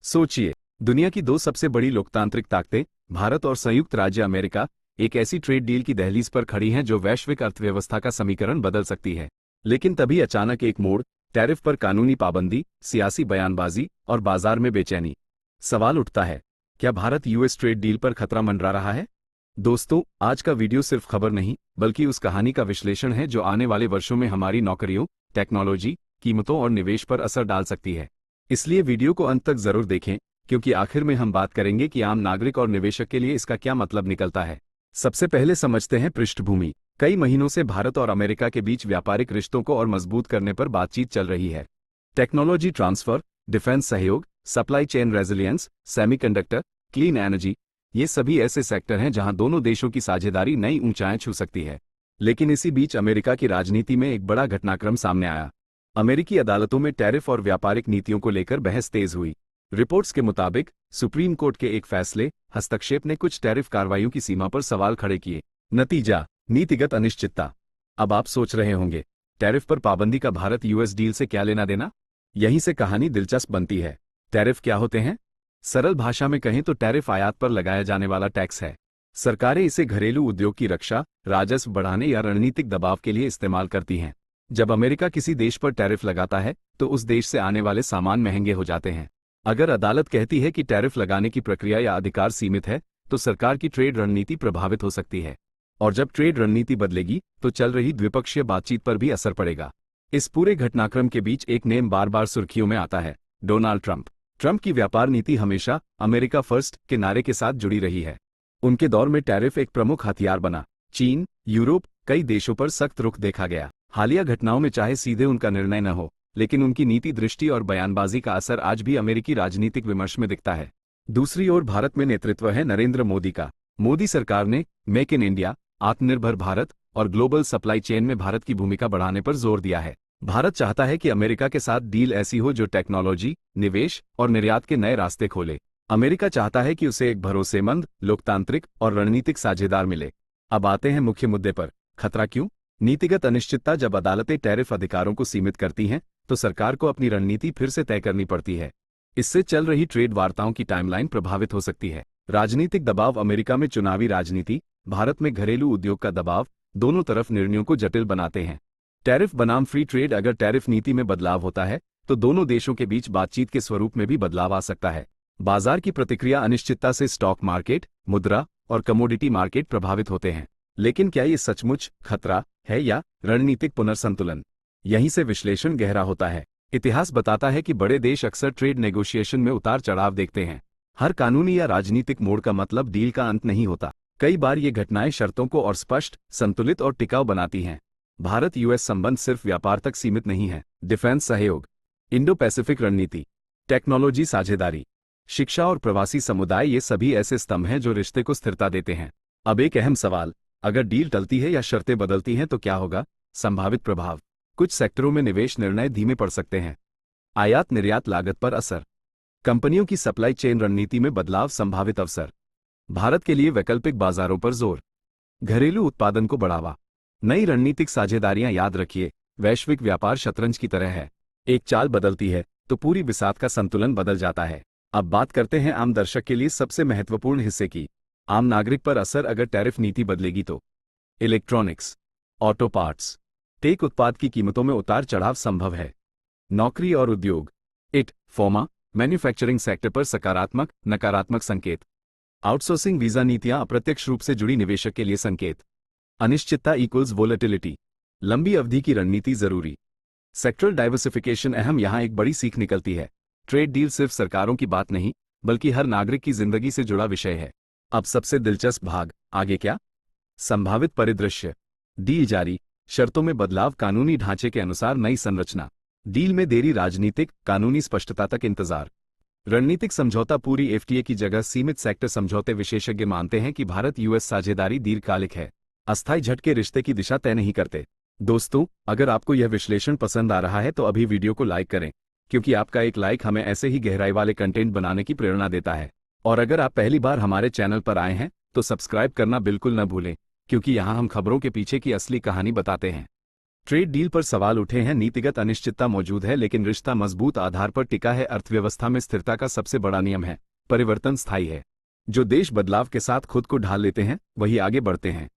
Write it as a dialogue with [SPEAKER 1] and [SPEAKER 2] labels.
[SPEAKER 1] सोचिए, दुनिया की दो सबसे बड़ी लोकतांत्रिक ताकतें, भारत और संयुक्त राज्य अमेरिका, एक ऐसी ट्रेड डील की दहलीज पर खड़ी हैं जो वैश्विक अर्थव्यवस्था का समीकरण बदल सकती है। लेकिन तभी अचानक एक मोड़, टैरिफ पर कानूनी पाबंदी, सियासी बयानबाजी और बाजार में बेचैनी। सवाल उठता है, क्या भारत यूएस ट्रेड डील पर खतरा मंडरा रहा है? दोस्तों, आज का वीडियो सिर्फ खबर नहीं, बल्कि उस कहानी का विश्लेषण है जो आने वाले वर्षों में हमारी नौकरियों, टेक्नोलॉजी, कीमतों और निवेश पर असर डाल सकती है। इसलिए वीडियो को अंत तक जरूर देखें, क्योंकि आखिर में हम बात करेंगे कि आम नागरिक और निवेशक के लिए इसका क्या मतलब निकलता है। सबसे पहले समझते हैं पृष्ठभूमि। कई महीनों से भारत और अमेरिका के बीच व्यापारिक रिश्तों को और मजबूत करने पर बातचीत चल रही है। टेक्नोलॉजी ट्रांसफर, डिफेंस सहयोग, supply chain resilience, semiconductor, clean energy, ये सभी ऐसे सेक्टर हैं जहां दोनों देशों की साझेदारी नई ऊंचाइयां छू सकती है। लेकिन इसी बीच अमेरिका की राजनीति में एक बड़ा घटनाक्रम सामने आया। अमेरिकी अदालतों में टैरिफ और व्यापारिक नीतियों को लेकर बहस तेज हुई। रिपोर्ट्स के मुताबिक सुप्रीम कोर्ट के एक फैसले, हस्तक्षेप ने कुछ टैरिफ कार्रवाइयों की सीमा पर सवाल खड़े किए। नतीजा, नीतिगत अनिश्चितता। अब आप सोच रहे होंगे, टैरिफ पर पाबंदी का भारत यूएस डील से क्या लेना देना? यहीं से कहानी दिलचस्प बनती है। टैरिफ क्या होते हैं? सरल भाषा में कहें तो टैरिफ आयात पर लगाया जाने वाला टैक्स है। सरकारें इसे घरेलू उद्योग की रक्षा, राजस्व बढ़ाने या रणनीतिक दबाव के लिए इस्तेमाल करती हैं। जब अमेरिका किसी देश पर टैरिफ लगाता है तो उस देश से आने वाले सामान महंगे हो जाते हैं। अगर अदालत कहती है कि टैरिफ लगाने की प्रक्रिया या अधिकार सीमित है, तो सरकार की ट्रेड रणनीति प्रभावित हो सकती है। और जब ट्रेड रणनीति बदलेगी तो चल रही द्विपक्षीय बातचीत पर भी असर पड़ेगा। इस पूरे घटनाक्रम के बीच एक नेम बार बार सुर्खियों में आता है, डोनाल्ड ट्रंप। ट्रंप की व्यापार नीति हमेशा अमेरिका फर्स्ट के नारे के साथ जुड़ी रही है। उनके दौर में टैरिफ एक प्रमुख हथियार बना। चीन, यूरोप, कई देशों पर सख्त रुख देखा गया। हालिया घटनाओं में चाहे सीधे उनका निर्णय न हो, लेकिन उनकी नीति दृष्टि और बयानबाजी का असर आज भी अमेरिकी राजनीतिक विमर्श में दिखता है। दूसरी ओर भारत में नेतृत्व है नरेंद्र मोदी का। मोदी सरकार ने मेक इन इंडिया, आत्मनिर्भर भारत और ग्लोबल सप्लाई चेन में भारत की भूमिका बढ़ाने पर जोर दिया है। भारत चाहता है कि अमेरिका के साथ डील ऐसी हो जो टेक्नोलॉजी, निवेश और निर्यात के नए रास्ते खोले। अमेरिका चाहता है कि उसे एक भरोसेमंद, लोकतांत्रिक और रणनीतिक साझेदार मिले। अब आते हैं मुख्य मुद्दे पर। खतरा क्यों? नीतिगत अनिश्चितता। जब अदालतें टैरिफ अधिकारों को सीमित करती हैं, तो सरकार को अपनी रणनीति फिर से तय करनी पड़ती है। इससे चल रही ट्रेड वार्ताओं की टाइमलाइन प्रभावित हो सकती है। राजनीतिक दबाव। अमेरिका में चुनावी राजनीति, भारत में घरेलू उद्योग का दबाव, दोनों तरफ निर्णयों को जटिल बनाते हैं। टैरिफ बनाम फ्री ट्रेड। अगर टैरिफ नीति में बदलाव होता है तो दोनों देशों के बीच बातचीत के स्वरूप में भी बदलाव आ सकता है। बाजार की प्रतिक्रिया। अनिश्चितता से स्टॉक मार्केट, मुद्रा और कमोडिटी मार्केट प्रभावित होते हैं। लेकिन क्या ये सचमुच खतरा है या रणनीतिक पुनर्संतुलन? यहीं से विश्लेषण गहरा होता है। इतिहास बताता है कि बड़े देश अक्सर ट्रेड नेगोशिएशन में उतार चढ़ाव देखते हैं। हर कानूनी या राजनीतिक मोड़ का मतलब डील का अंत नहीं होता। कई बार ये घटनाएं शर्तों को और स्पष्ट, संतुलित और टिकाऊ बनाती हैं। भारत यूएस संबंध सिर्फ व्यापार तक सीमित नहीं है। डिफेंस सहयोग, इंडो पैसिफिक रणनीति, टेक्नोलॉजी साझेदारी, शिक्षा और प्रवासी समुदाय, ये सभी ऐसे स्तंभ हैं जो रिश्ते को स्थिरता देते हैं। अब एक अहम सवाल, अगर डील टलती है या शर्तें बदलती हैं तो क्या होगा? संभावित प्रभाव। कुछ सेक्टरों में निवेश निर्णय धीमे पड़ सकते हैं। आयात निर्यात लागत पर असर। कंपनियों की सप्लाई चेन रणनीति में बदलाव। संभावित अवसर। भारत के लिए वैकल्पिक बाजारों पर जोर। घरेलू उत्पादन को बढ़ावा। नई रणनीतिक साझेदारियां। याद रखिए, वैश्विक व्यापार शतरंज की तरह है। एक चाल बदलती है तो पूरी बिसात का संतुलन बदल जाता है। अब बात करते हैं आम दर्शक के लिए सबसे महत्वपूर्ण हिस्से की, आम नागरिक पर असर अगर टैरिफ नीति बदलेगी तो। इलेक्ट्रॉनिक्स, ऑटो पार्ट्स, टेक उत्पाद की कीमतों में उतार चढ़ाव संभव है। नौकरी और उद्योग। इट, फोमा, मैन्युफैक्चरिंग सेक्टर पर सकारात्मक, नकारात्मक संकेत। आउटसोर्सिंग वीजा नीतियां अप्रत्यक्ष रूप से जुड़ी निवेशक के लिए संकेत। अनिश्चितता इक्वल्स वोलेटिलिटी। लंबी अवधि की रणनीति जरूरी। सेक्टरल डाइवर्सिफिकेशन अहम। यहां एक बड़ी सीख निकलती है। ट्रेड डील सिर्फ सरकारों की बात नहीं, बल्कि हर नागरिक की जिंदगी से जुड़ा विषय है। अब सबसे दिलचस्प भाग, आगे क्या? संभावित परिदृश्य। डील जारी, शर्तों में बदलाव, कानूनी ढांचे के अनुसार नई संरचना। डील में देरी, राजनीतिक, कानूनी स्पष्टता तक इंतजार। रणनीतिक समझौता। पूरी एफटीए की जगह सीमित सेक्टर समझौते। विशेषज्ञ मानते हैं कि भारत यूएस साझेदारी दीर्घकालिक है, अस्थायी झटके रिश्ते की दिशा तय नहीं करते। दोस्तों, अगर आपको यह विश्लेषण पसंद आ रहा है तो अभी वीडियो को लाइक करें, क्योंकि आपका एक लाइक हमें ऐसे ही गहराई वाले कंटेंट बनाने की प्रेरणा देता है। और अगर आप पहली बार हमारे चैनल पर आए हैं तो सब्सक्राइब करना बिल्कुल न भूलें, क्योंकि यहाँ हम खबरों के पीछे की असली कहानी बताते हैं। ट्रेड डील पर सवाल उठे हैं। नीतिगत अनिश्चितता मौजूद है, लेकिन रिश्ता मजबूत आधार पर टिका है। अर्थव्यवस्था में स्थिरता का सबसे बड़ा नियम है परिवर्तन स्थायी है। जो देश बदलाव के साथ खुद को ढाल लेते हैं वही आगे बढ़ते हैं।